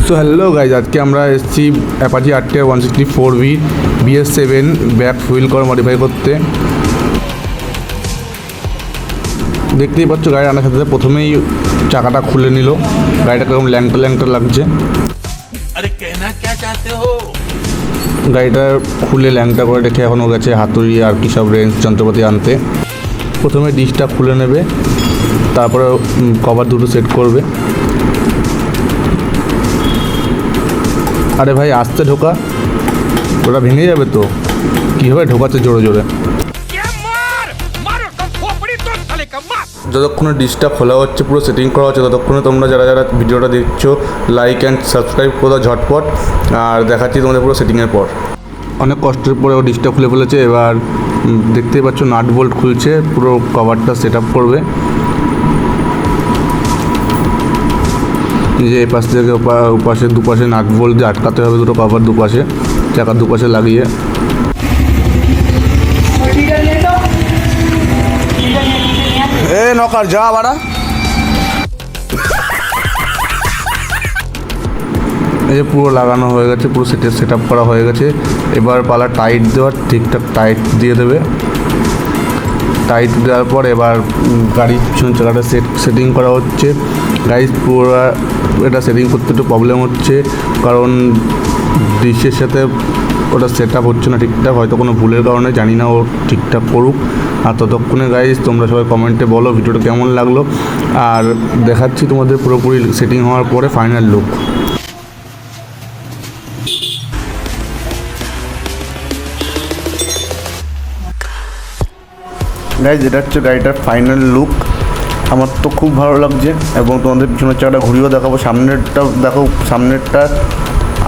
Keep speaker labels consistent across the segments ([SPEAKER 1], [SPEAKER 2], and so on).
[SPEAKER 1] So hello guys, আজকে আমরা এসেছি Apache RTR 164V BS7 back fuel কর মডিফাই করতে। দেখতেই পাচ্ছ গাড়ি আনার সাথে প্রথমেই চাকাটা খুলে নিল। গাড়িটা কেমন ল্যাংটা ল্যাংটা লাগছে। গাড়িটা খুলে ল্যাংটা করে রেখে এখনও গেছে হাতুড়ি আর কি সব রেঞ্জ যন্ত্রপাতি আনতে। প্রথমে ডিশটা খুলে নেবে, তারপরে কভার দুটো সেট করবে। আরে ভাই আস্তে ঢোকা, ওটা ভেঙে যাবে তো। কীভাবে ঢোকাচ্ছে জোরে জোরে। যতক্ষণে ডিশটা খোলা হচ্ছে, পুরো সেটিং করা হচ্ছে, ততক্ষণে তোমরা যারা যারা ভিডিওটা দেখছো লাইক অ্যান্ড সাবস্ক্রাইব করে দাও ঝটপট। আর দেখাচ্ছি তোমাদের পুরো সেটিংয়ের পর। অনেক কষ্টের পরে ও ডিশটা খুলে ফেলেছে। এবার দেখতেই পাচ্ছ নাট বোল্ট খুলছে, পুরো কভারটা সেট আপ করবে। যে এপাশ থেকে ওপাশে দুপাশে নাট বোল্ট দিয়ে আটকাতে হবে দুটো কভার দুপাশে, চাকার দুপাশে লাগিয়ে। এ নকার যা বাড়া। এই যে পুরো লাগানো হয়ে গেছে, পুরো সেট আপ করা হয়ে গেছে। এবার পালা টাইট দেওয়ার, ঠিকঠাক টাইট দিয়ে দেবে। টাইট দেওয়ার পর এবার গাড়ির পিছন চাকাটা সেটিং করা হচ্ছে। গাড়ি পুরো এটা সেটিং করতে একটু প্রবলেম হচ্ছে, কারণ ডিশের সাথে ওটা সেট আপ হচ্ছে না ঠিকঠাক, হয়তো কোনো ভুলের কারণে, জানি না ও ঠিকঠাক করুক। আর ততক্ষণে গাইজ তোমরা সবাই কমেন্টে বলো ভিডিওটা কেমন লাগলো। আর দেখাচ্ছি তোমাদের পুরোপুরি সেটিং হওয়ার পরে ফাইনাল লুক। গাইজ এটা হচ্ছে গাড়িটার ফাইনাল লুক। আমার তো খুব ভালো লাগছে, এবং তোমাদের পিছনের চাকাটা ঘুরিয়েও দেখাবো। সামনেরটা দেখো, সামনেরটা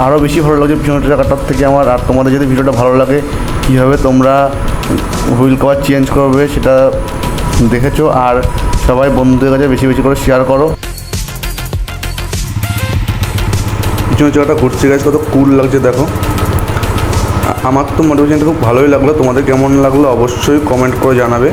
[SPEAKER 1] আরও বেশি ভালো লাগছে পিছনের চাকাটার থেকে আমার। আর তোমাদের যদি ভিডিওটা ভালো লাগে কীভাবে তোমরা হুইল কভার চেঞ্জ করবে সেটা দেখেছো। আর সবাই বন্ধুদের কাছে বেশি বেশি করে শেয়ার করো। পিছনের চাকাটা ঘুরছে গাইজ, কত কুল লাগছে দেখো। আমার তো মোটিভেশনটা খুব ভালোই লাগলো। তোমাদের কেমন লাগলো অবশ্যই কমেন্ট করে জানাবে।